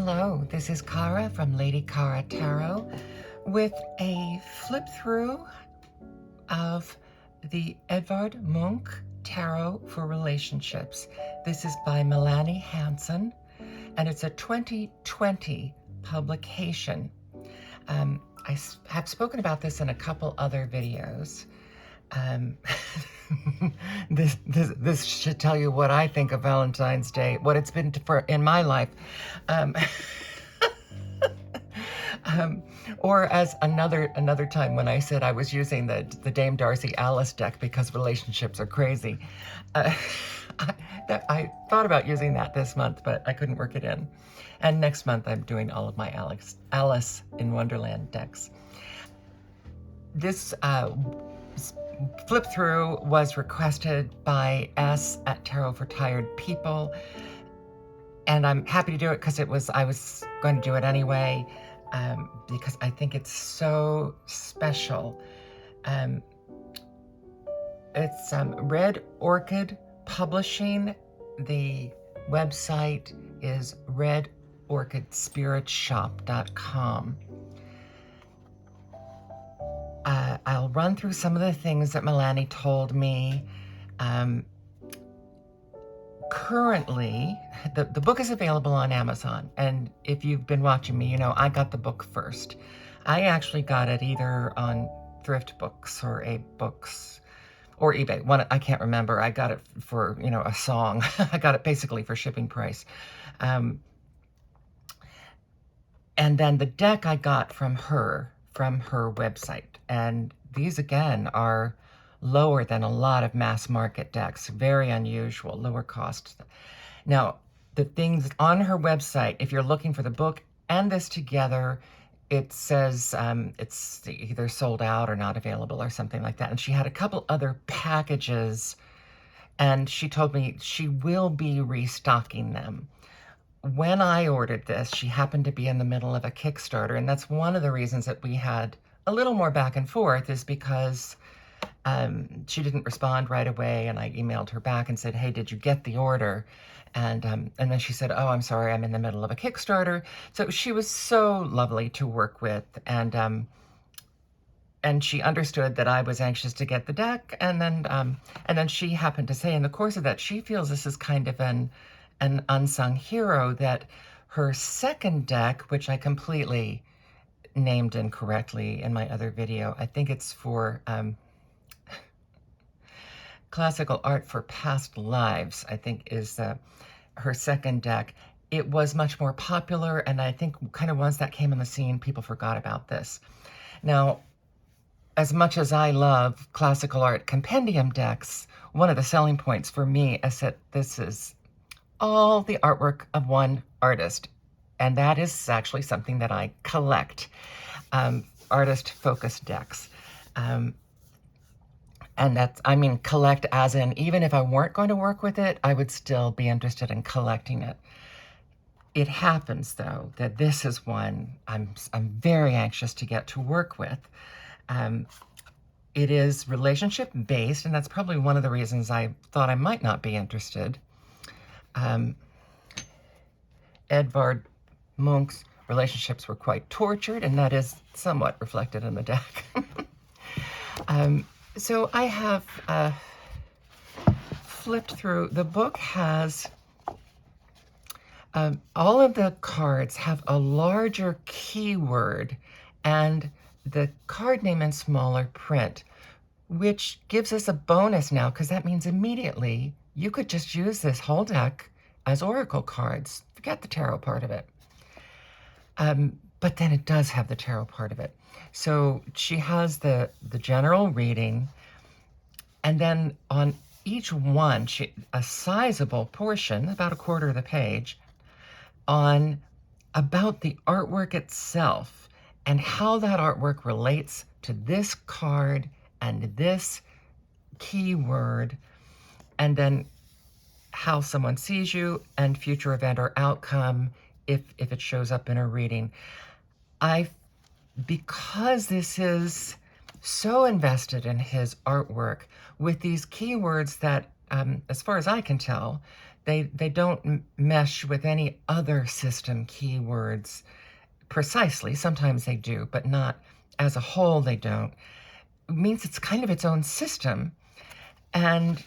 Hello, this is Kara from Lady Kara Tarot with a flip through of the Edvard Munch Tarot for Relationships. This is by Melanny Hanson, and it's a 2020 publication. I have spoken about this in a couple other videos. This should tell you what I think of Valentine's Day, what it's been in my life. Or as another time when I said I was using the Dame Darcy Alice deck because relationships are crazy. I thought about using that this month, but I couldn't work it in. And next month I'm doing all of my Alice in Wonderland decks. This flip through was requested by S at Tarot for Tired People, and I'm happy to do it because I was going to do it anyway, because I think it's so special. It's Red Orchid Publishing. The website is redorchidspiritshop.com. I'll run through some of the things that Melanny told me. Currently, the book is available on Amazon, and if you've been watching me, you know I got the book first. I actually got it either on Thrift Books or Abe Books or eBay. One, I can't remember. I got it for, a song. I got it basically for shipping price. And then the deck I got from her website. And these, again, are lower than a lot of mass market decks. Very unusual, lower cost. Now, the things on her website, if you're looking for the book and this together, it says it's either sold out or not available or something like that. And she had a couple other packages, and she told me she will be restocking them. When I ordered this, she happened to be in the middle of a Kickstarter, and that's one of the reasons that we had a little more back and forth, is because she didn't respond right away, and I emailed her back and said, hey, did you get the order? And then she said, oh, I'm sorry, I'm in the middle of a Kickstarter. So she was so lovely to work with, and she understood that I was anxious to get the deck, and then she happened to say in the course of that, she feels this is kind of an unsung hero, that her second deck, which I completely named incorrectly in my other video, I think it's for Classical Art for Past Lives, I think is her second deck. It was much more popular, and I think kind of once that came on the scene, people forgot about this. Now, as much as I love classical art compendium decks, one of the selling points for me is that this is all the artwork of one artist, and that is actually something that I collect, artist-focused decks. And that's, collect as in, even if I weren't going to work with it, I would still be interested in collecting it. It happens, though, that this is one I'm very anxious to get to work with. It is relationship-based, and that's probably one of the reasons I thought I might not be interested. Edvard Munch's relationships were quite tortured, and that is somewhat reflected in the deck. So I have flipped through. The book has, all of the cards have a larger keyword and the card name in smaller print, which gives us a bonus now, because that means immediately you could just use this whole deck as oracle cards. Forget the tarot part of it. But then it does have the tarot part of it. So she has the general reading, and then on each one, a sizable portion, about a quarter of the page, on about the artwork itself and how that artwork relates to this card and this keyword, and then how someone sees you and future event or outcome if it shows up in a reading. Because this is so invested in his artwork with these keywords that, as far as I can tell, They don't mesh with any other system keywords precisely. Sometimes they do, but not as a whole. They don't. It means it's kind of its own system, and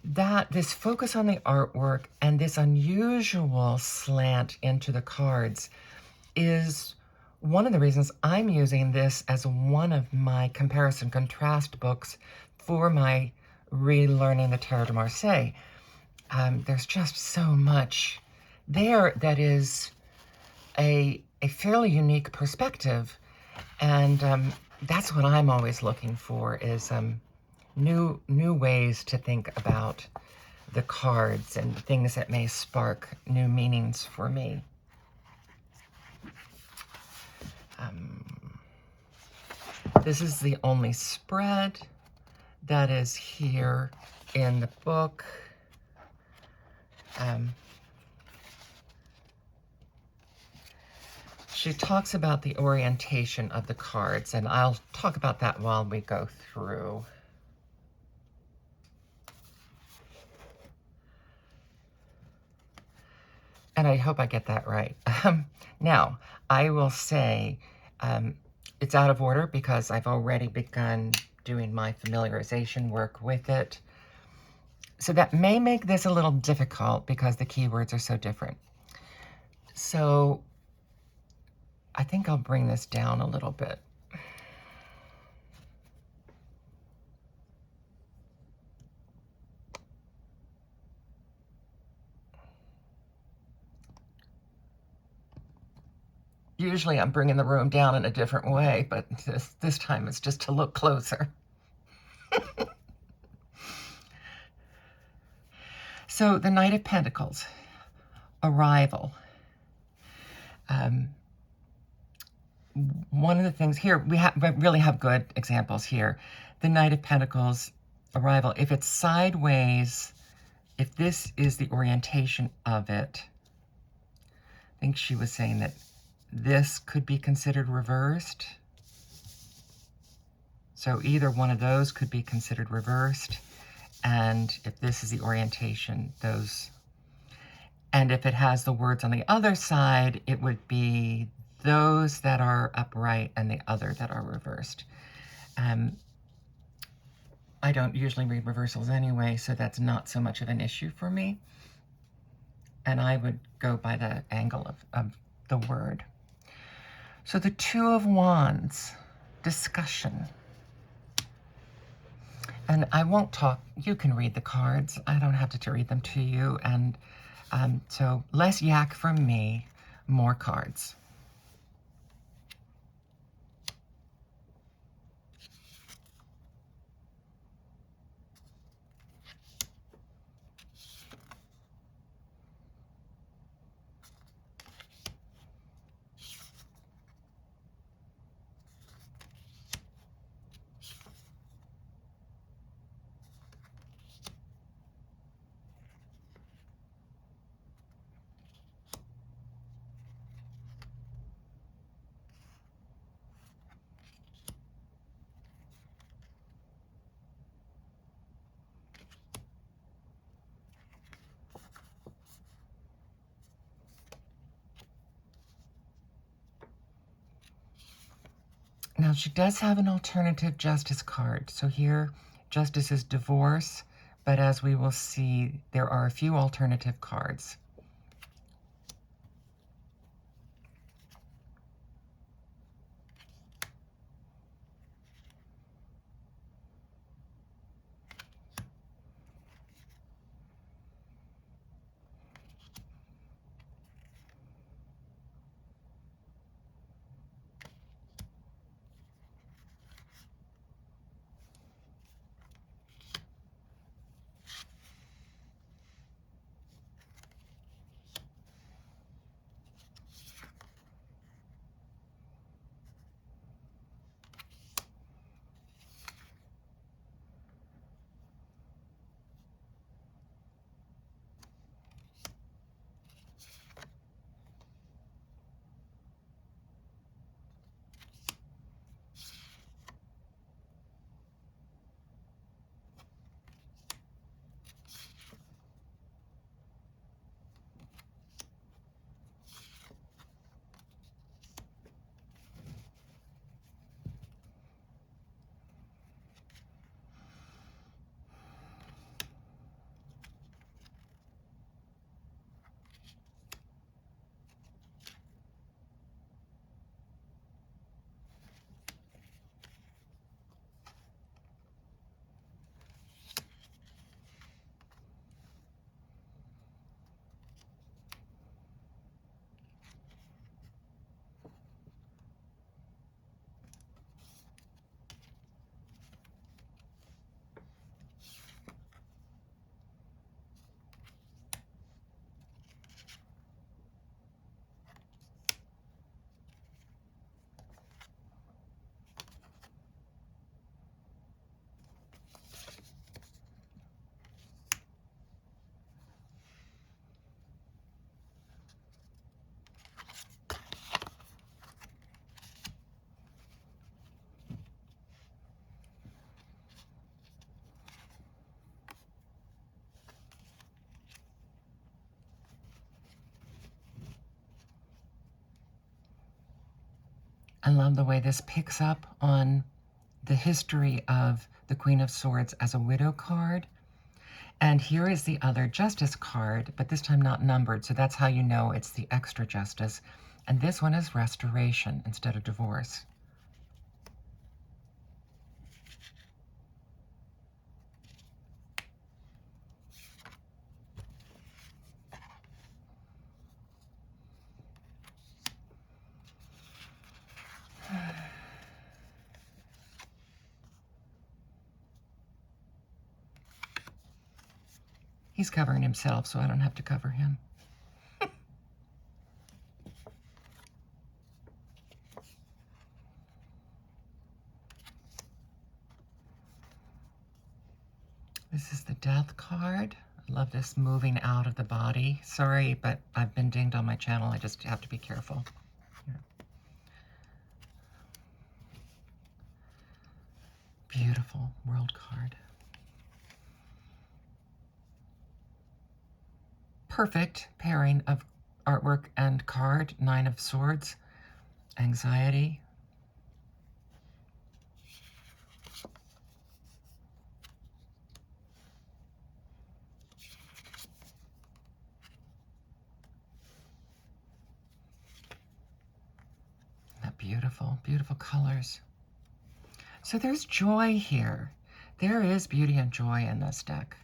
that this focus on the artwork and this unusual slant into the cards is one of the reasons I'm using this as one of my comparison contrast books for my relearning the Tarot de Marseille. There's just so much there that is a fairly unique perspective, and that's what I'm always looking for, is new ways to think about the cards and things that may spark new meanings for me. This is the only spread that is here in the book. She talks about the orientation of the cards, and I'll talk about that while we go through. And I hope I get that right. Now, I will say it's out of order because I've already begun doing my familiarization work with it. So that may make this a little difficult because the keywords are so different. So I think I'll bring this down a little bit. Usually I'm bringing the room down in a different way, but this time it's just to look closer. So the Knight of Pentacles, arrival. One of the things here, we really have good examples here. The Knight of Pentacles, arrival. If it's sideways, if this is the orientation of it, I think she was saying that this could be considered reversed. So either one of those could be considered reversed. And if this is the orientation, those. And if it has the words on the other side, it would be those that are upright and the other that are reversed. I don't usually read reversals anyway, so that's not so much of an issue for me. And I would go by the angle of the word. So the Two of Wands, discussion. And I won't talk, you can read the cards. I don't have to read them to you. And so less yak from me, more cards. Now, she does have an alternative justice card. So here, justice is divorce, but as we will see, there are a few alternative cards. I love the way this picks up on the history of the Queen of Swords as a widow card. And here is the other Justice card, but this time not numbered, so that's how you know it's the extra Justice. And this one is Restoration instead of Divorce. He's covering himself, so I don't have to cover him. This is the Death card. I love this moving out of the body. Sorry, but I've been dinged on my channel. I just have to be careful. Here. Beautiful World card. Perfect pairing of artwork and card. Nine of Swords. Anxiety. That beautiful, beautiful colors. So there's joy here. There is beauty and joy in this deck.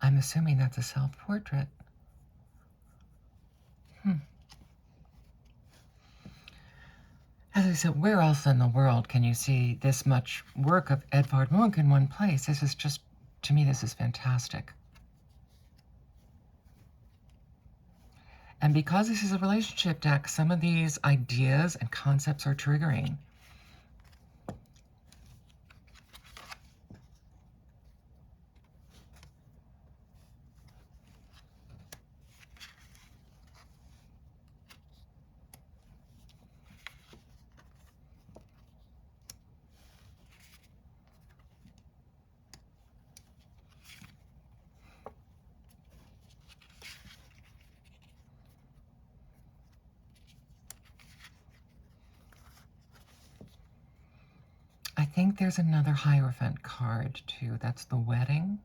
I'm assuming that's a self-portrait. As I said, where else in the world can you see this much work of Edvard Munch in one place? This is just, to me, this is fantastic. And because this is a relationship deck, some of these ideas and concepts are triggering. I think there's another Hierophant card, too. That's the Wedding.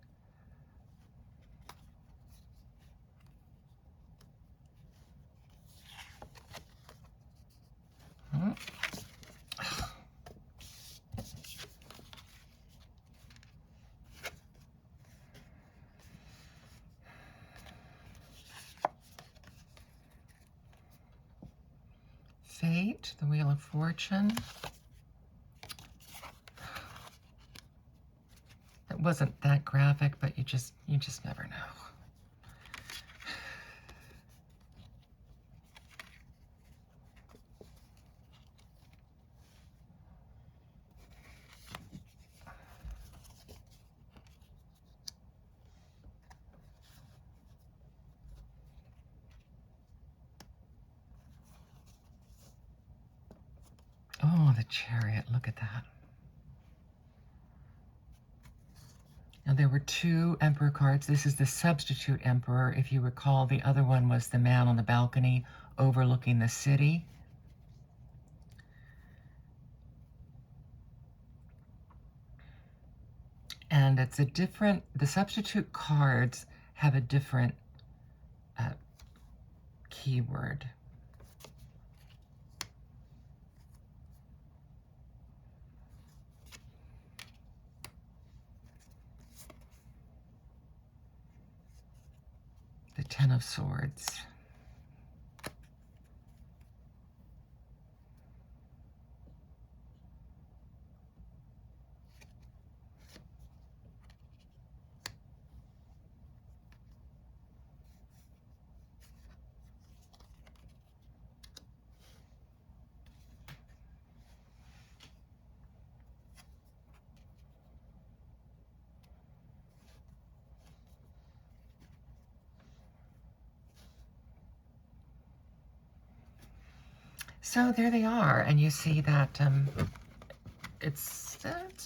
Fate, the Wheel of Fortune. It wasn't that graphic, but you just never know. Oh, the Chariot, look at that. Now, there were two Emperor cards. This is the substitute Emperor. If you recall, the other one was the man on the balcony overlooking the city. And it's a different, the substitute cards have a different keyword. The Ten of Swords. So there they are, and you see that it's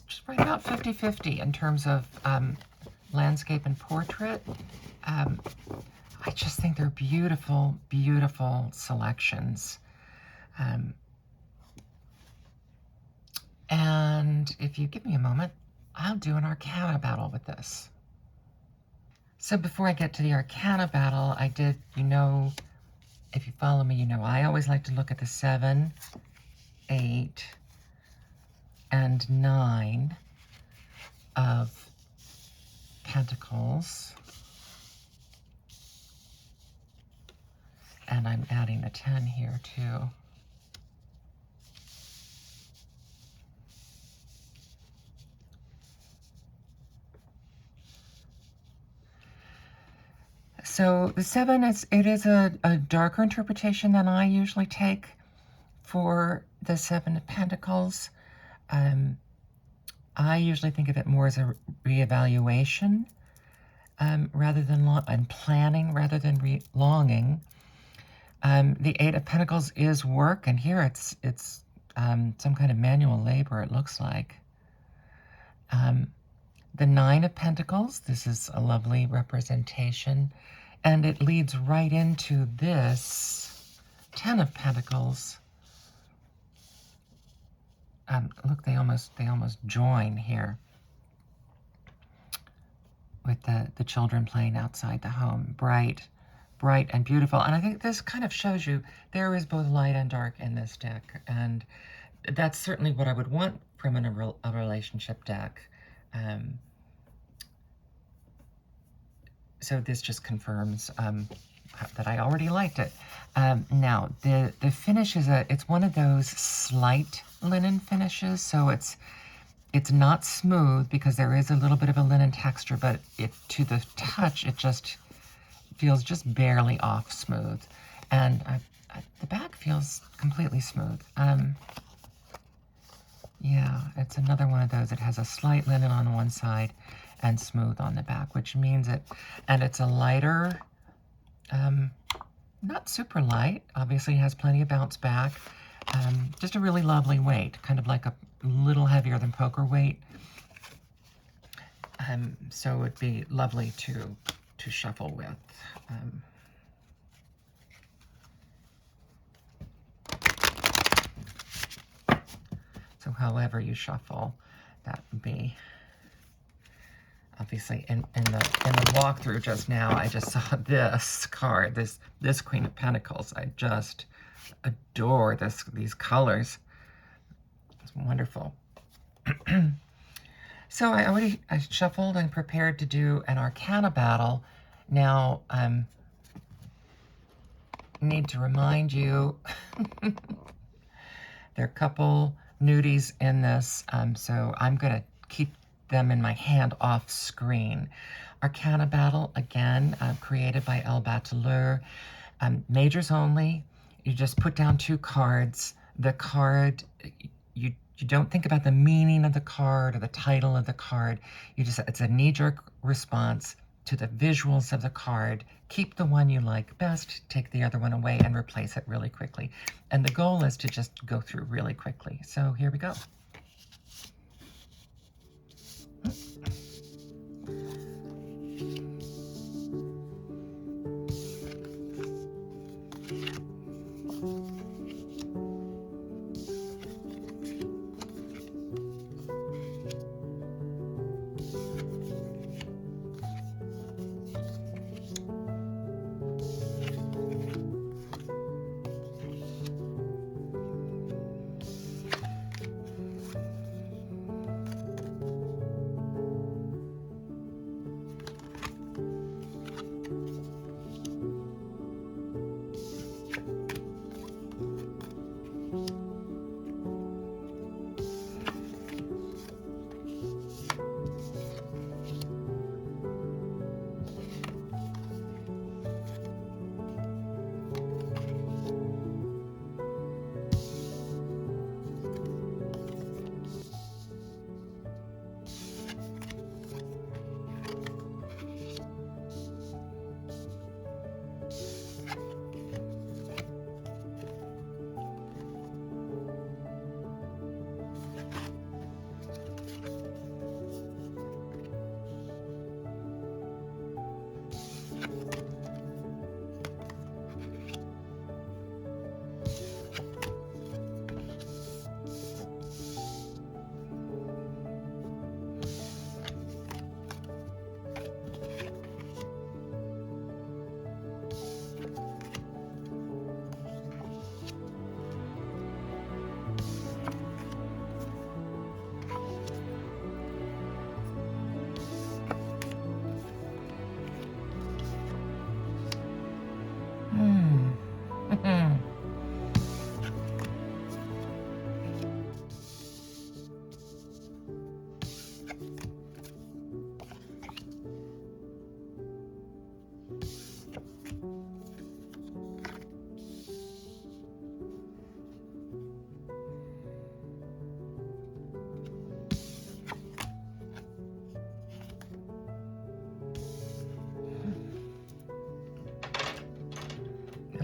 just right about 50-50 in terms of landscape and portrait. I just think they're beautiful, beautiful selections. And if you give me a moment, I'll do an Arcana battle with this. So before I get to the Arcana battle, I did, you know, if you follow me, you know, I always like to look at the 7, 8, and 9 of Pentacles. And I'm adding a 10 here too. So the 7 is a darker interpretation than I usually take for the 7 of Pentacles. I usually think of it more as a reevaluation rather than and planning rather than longing. The 8 of Pentacles is work, and here it's some kind of manual labor, it looks like. The 9 of Pentacles, this is a lovely representation, and it leads right into this 10 of Pentacles. Look, they almost join here with the children playing outside the home. Bright and beautiful. And I think this kind of shows you there is both light and dark in this deck, and that's certainly what I would want from a relationship deck. So this just confirms that I already liked it. Now, the finish is it's one of those slight linen finishes, so it's not smooth because there is a little bit of a linen texture, but to the touch, it just feels just barely off smooth. And the back feels completely smooth. Yeah, it's another one of those. It has a slight linen on one side and smooth on the back, which means and it's a lighter, not super light, obviously it has plenty of bounce back, just a really lovely weight, kind of like a little heavier than poker weight. So it'd be lovely to shuffle with. So however you shuffle, that would be. Obviously, in the walkthrough just now, I just saw this card, this Queen of Pentacles. I just adore these colors. It's wonderful. So I shuffled and prepared to do an Arcana battle. Now, need to remind you, there are a couple nudies in this, so I'm going to keep them in my hand off screen. Arcana Battle, again, created by El Battleur. Majors only. You just put down 2 cards. The card, you don't think about the meaning of the card or the title of the card. It's a knee-jerk response to the visuals of the card. Keep the one you like best, take the other one away, and replace it really quickly. And the goal is to just go through really quickly. So here we go.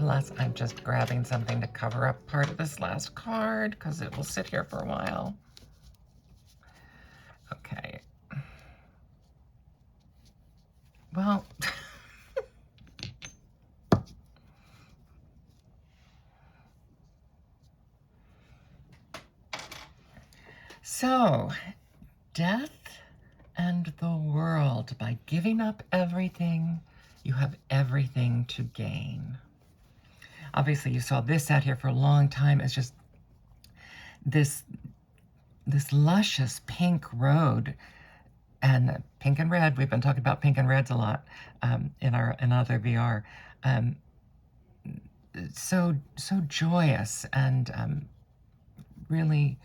I'm just grabbing something to cover up part of this last card because it will sit here for a while. Okay. Well, so, death and the world. By giving up everything, you have everything to gain. Obviously, you saw this out here for a long time. It's just this luscious pink road, and pink and red. We've been talking about pink and reds a lot in other VR. So joyous and really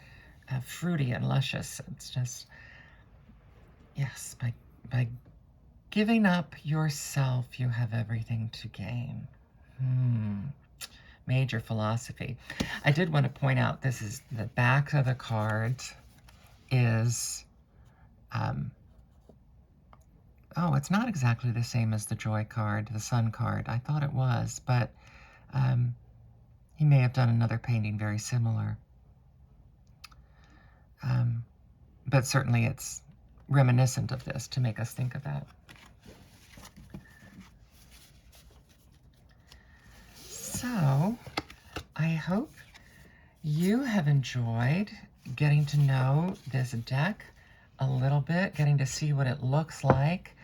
fruity and luscious. It's just, yes, by giving up yourself, you have everything to gain. Major philosophy. I did want to point out, this is the back of the card is, oh, it's not exactly the same as the Joy card, the Sun card. I thought it was, but he may have done another painting very similar. But certainly it's reminiscent of this to make us think of that. So, I hope you have enjoyed getting to know this deck a little bit, getting to see what it looks like.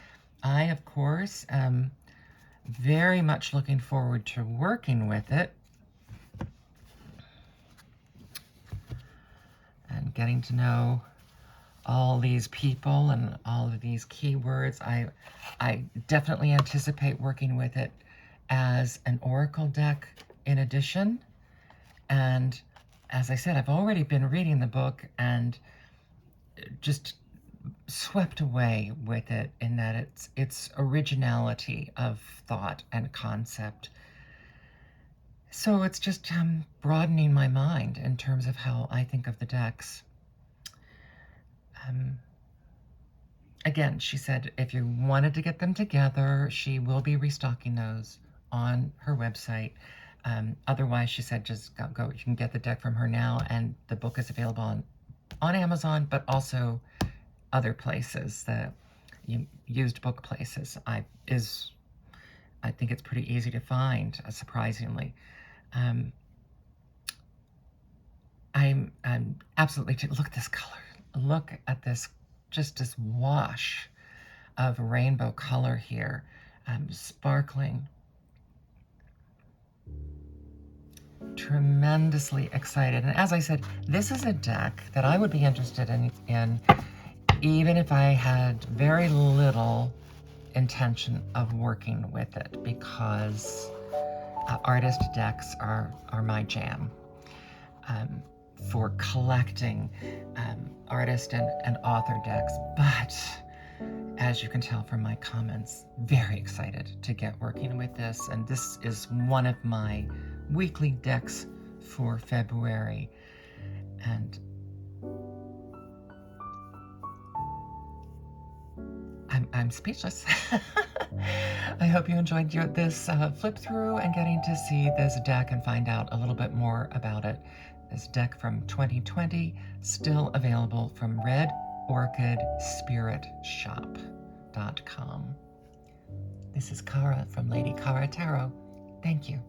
I, of course, am very much looking forward to working with it and getting to know all these people and all of these keywords. I definitely anticipate working with it as an oracle deck in addition. And as I said, I've already been reading the book and just swept away with it in that its originality of thought and concept. So it's just broadening my mind in terms of how I think of the decks. Again, she said if you wanted to get them together, she will be restocking those on her website. Otherwise, she said just go. You can get the deck from her now, and the book is available on Amazon, but also other places, the used book places. I think it's pretty easy to find, surprisingly. I'm absolutely, look at this color. Look at this, just this wash of rainbow color here, sparkling. Tremendously excited. And as I said, this is a deck that I would be interested in even if I had very little intention of working with it, because artist decks are my jam. For collecting artist and author decks, but as you can tell from my comments, very excited to get working with this, and this is one of my weekly decks for February, and I'm speechless. I hope you enjoyed this flip through and getting to see this deck and find out a little bit more about it. This deck from 2020, still available from redorchidspiritshop.com. This is Cara from Lady Cara Tarot. Thank you.